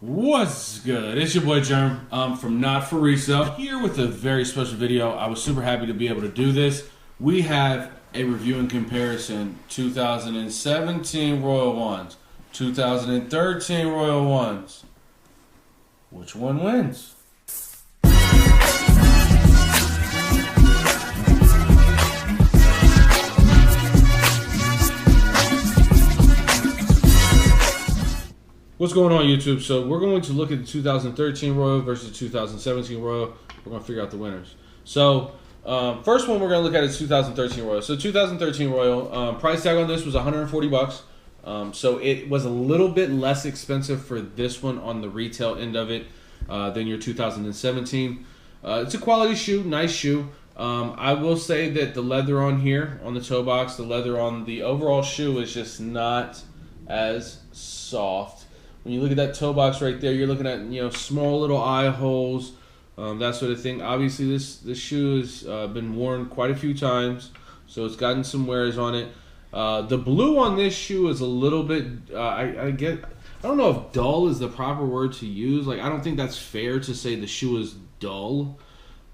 What's good? It's your boy Germ from Not For Resale here with a very special video. I was super happy to be able to do this. We have a review and comparison 2017 Royal Ones, 2013 Royal Ones. Which one wins? What's going on, YouTube? So we're going to look at the 2013 Royal versus 2017 Royal. We're going to figure out the winners. So first one we're going to look at is 2013 Royal. So 2013 Royal, price tag on this was 140 bucks. So it was a little bit less expensive for this one on the retail end of it than your 2017. It's a quality shoe, nice shoe. I will say that the leather on here, on the toe box, the leather on the overall shoe is just not as soft. When you look at that toe box right there, you're looking at small little eye holes, that sort of thing. Obviously, this shoe has been worn quite a few times, so it's gotten some wears on it. The blue on this shoe is a little bit. I don't know if dull is the proper word to use. Like, I don't think that's fair to say the shoe is dull,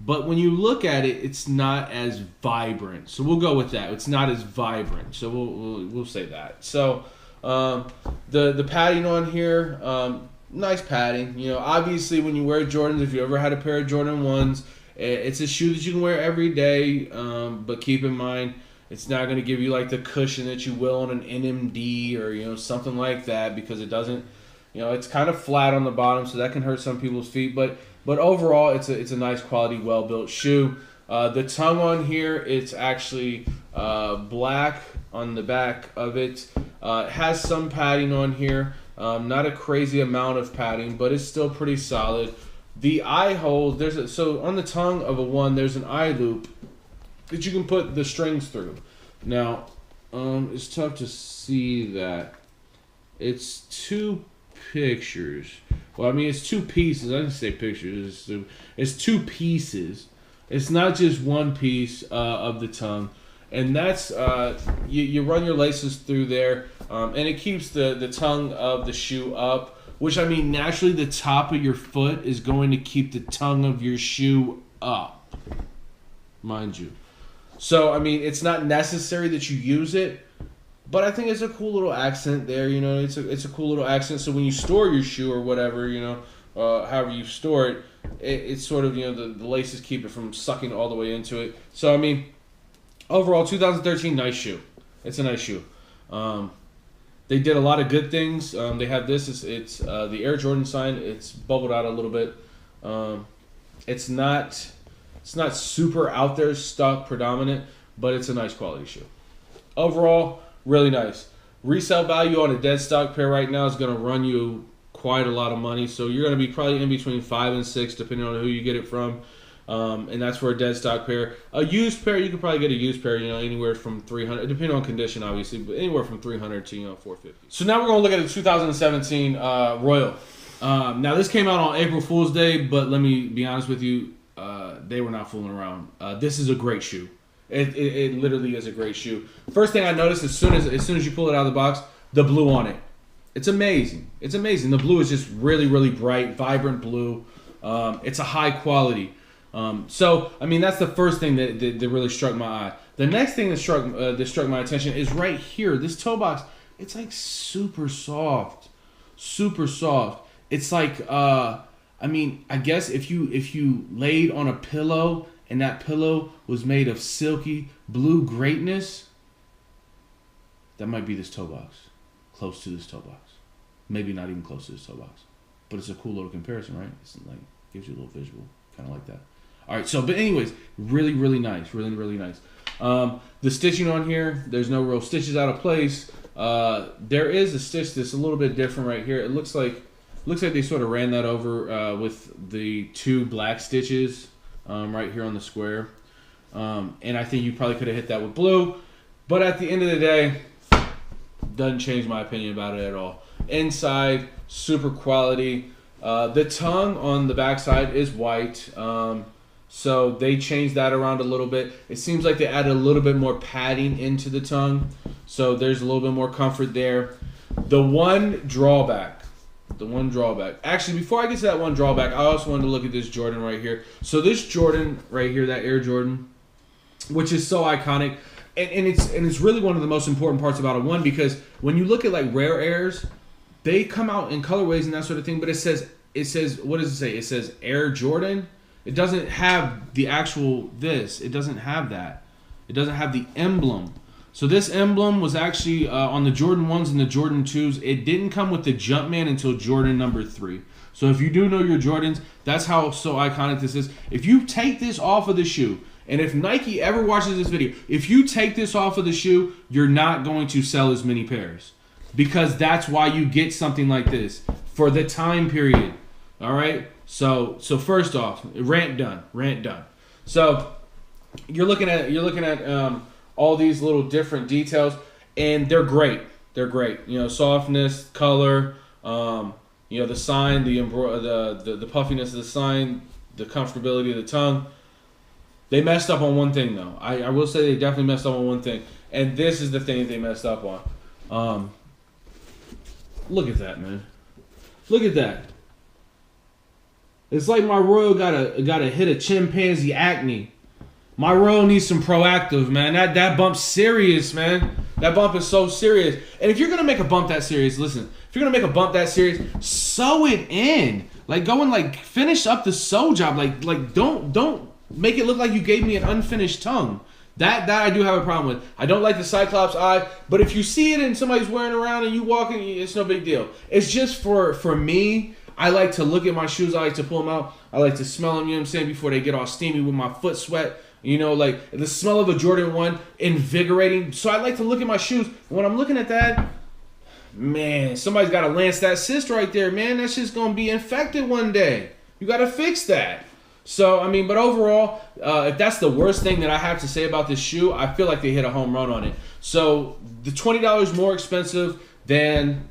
but when you look at it, it's not as vibrant. So we'll go with that. It's not as vibrant. So we'll say that. So. The padding on here, nice padding. Obviously when you wear Jordans, if you ever had a pair of Jordan 1s, it's a shoe that you can wear every day, but keep in mind it's not going to give you like the cushion that you will on an NMD or something like that, because it doesn't, it's kind of flat on the bottom, so that can hurt some people's feet, but overall it's a nice quality, well built shoe. The tongue on here, it's actually black on the back of it. It has some padding on here, not a crazy amount of padding, but it's still pretty solid. The eye hole, so on the tongue of a 1, there's an eye loop that you can put the strings through. Now, it's tough to see that. It's 2 pictures. Well, I mean, it's 2 pieces. I didn't say pictures. It's 2 pieces. It's not just one piece of the tongue. And that's, you run your laces through there, and it keeps the tongue of the shoe up, which, I mean, naturally the top of your foot is going to keep the tongue of your shoe up, mind you. So, I mean, it's not necessary that you use it, but I think it's a cool little accent there, it's a cool little accent. So when you store your shoe or whatever, however you store it, it's sort of, the laces keep it from sucking all the way into it. So, I mean, overall, 2013, nice shoe. It's a nice shoe. They did a lot of good things. They have this. It's the Air Jordan sign. It's bubbled out a little bit. It's not super out there, stock predominant, but it's a nice quality shoe. Overall, really nice. Resale value on a dead stock pair right now is going to run you quite a lot of money. So you're going to be probably in between 5 and 6, depending on who you get it from. And that's for a dead stock pair. A used pair, you could probably get a used pair, anywhere from $300, depending on condition, obviously, but anywhere from $300 to $450. So now we're going to look at the 2017 Royal. Now this came out on April Fool's Day, but let me be honest with you, they were not fooling around. This is a great shoe. It literally is a great shoe. First thing I noticed as soon as you pull it out of the box, the blue on it. It's amazing. It's amazing. The blue is just really, really bright, vibrant blue. It's a high quality. So, I mean, that's the first thing that really struck my eye. The next thing that struck my attention is right here. This toe box, it's like super soft. Super soft. It's like, I mean, I guess if you laid on a pillow and that pillow was made of silky blue greatness, that might be this toe box. Close to this toe box. Maybe not even close to this toe box. But it's a cool little comparison, right? It's like, gives you a little visual, kind of like that. All right, so, but anyways, really, really nice. Really, really nice. The stitching on here, there's no real stitches out of place. There is a stitch that's a little bit different right here. It looks like they sort of ran that over with the 2 black stitches right here on the square. And I think you probably could have hit that with blue. But at the end of the day, doesn't change my opinion about it at all. Inside, super quality. The tongue on the backside is white. So they changed that around a little bit. It seems like they added a little bit more padding into the tongue. So there's a little bit more comfort there. The one drawback The one drawback. Actually, before I get to that one drawback, I also wanted to look at this Jordan right here. So this Jordan right here, that Air Jordan, which is so iconic, and it's really one of the most important parts about a one, because when you look at like rare airs, they come out in colorways and that sort of thing, but it says what does it say? It says Air Jordan. It doesn't have the actual this. It doesn't have that. It doesn't have the emblem. So this emblem was actually on the Jordan 1s and the Jordan 2s. It didn't come with the Jumpman until Jordan number 3. So if you do know your Jordans, that's how so iconic this is. If you take this off of the shoe, and if Nike ever watches this video, if you take this off of the shoe, you're not going to sell as many pairs. Because that's why you get something like this for the time period. All right? So first off, rant done. So you're looking at all these little different details, and they're great. They're great. You know, softness, color, you know, the sign, the puffiness of the sign, the comfortability of the tongue. They messed up on one thing, though. I will say they definitely messed up on one thing, and this is the thing they messed up on. Look at that, man. Look at that. It's like my Royal got a hit of chimpanzee acne. My Royal needs some Proactive, man. That bump's serious, man. That bump is so serious. And if you're gonna make a bump that serious, listen. If you're gonna make a bump that serious, sew it in. Like go and like finish up the sew job. Like don't make it look like you gave me an unfinished tongue. That I do have a problem with. I don't like the Cyclops eye, but if you see it and somebody's wearing around and you walking, it's no big deal. It's just for me. I like to look at my shoes. I like to pull them out. I like to smell them, you know what I'm saying, before they get all steamy with my foot sweat. You know, like the smell of a Jordan 1, invigorating. So I like to look at my shoes. When I'm looking at that, man, somebody's got to lance that cyst right there, man. That's just going to be infected one day. You got to fix that. So, I mean, but overall, if that's the worst thing that I have to say about this shoe, I feel like they hit a home run on it. So the $20 more expensive than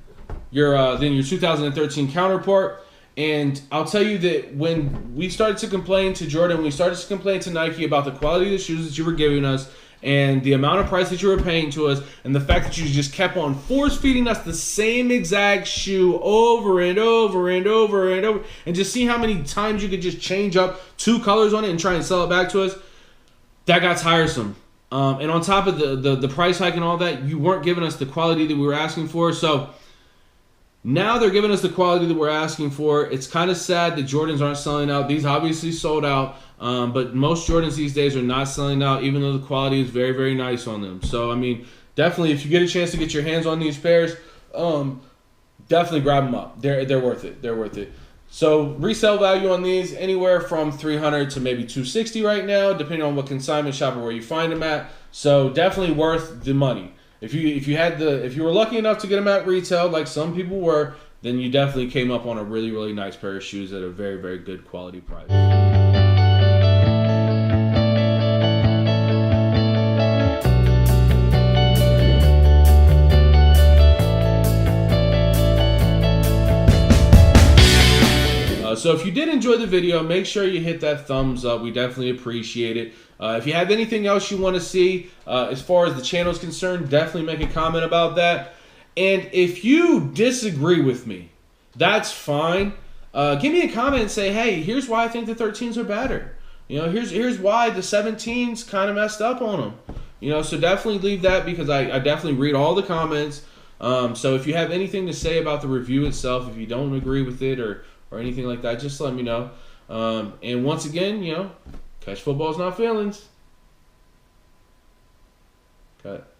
your 2013 counterpart. And I'll tell you that when we started to complain to Jordan, we started to complain to Nike about the quality of the shoes that you were giving us and the amount of price that you were paying to us and the fact that you just kept on force-feeding us the same exact shoe over and over and over and over, and just see how many times you could just change up 2 colors on it and try and sell it back to us, that got tiresome. And on top of the price hike and all that, you weren't giving us the quality that we were asking for. So now they're giving us the quality that we're asking for. It's kind of sad that Jordans aren't selling out. These obviously sold out, but most Jordans these days are not selling out, even though the quality is very, very nice on them. So, I mean, definitely, if you get a chance to get your hands on these pairs, definitely grab them up. They're worth it. They're worth it. So, resale value on these, anywhere from $300 to maybe $260 right now, depending on what consignment shop or where you find them at. So, definitely worth the money. If you were lucky enough to get them at retail, like some people were, then you definitely came up on a really, really nice pair of shoes at a very, very good quality price. So if you did enjoy the video, make sure you hit that thumbs up. We definitely appreciate it. If you have anything else you want to see as far as the channel is concerned, definitely make a comment about that. And if you disagree with me, that's fine. Give me a comment and say, hey, here's why I think the 13s are better. You know, here's why the 17s kind of messed up on them. You know, so definitely leave that, because I definitely read all the comments. So if you have anything to say about the review itself, if you don't agree with it or anything like that, just let me know. And once again, you know, catch football's not feelings. Cut.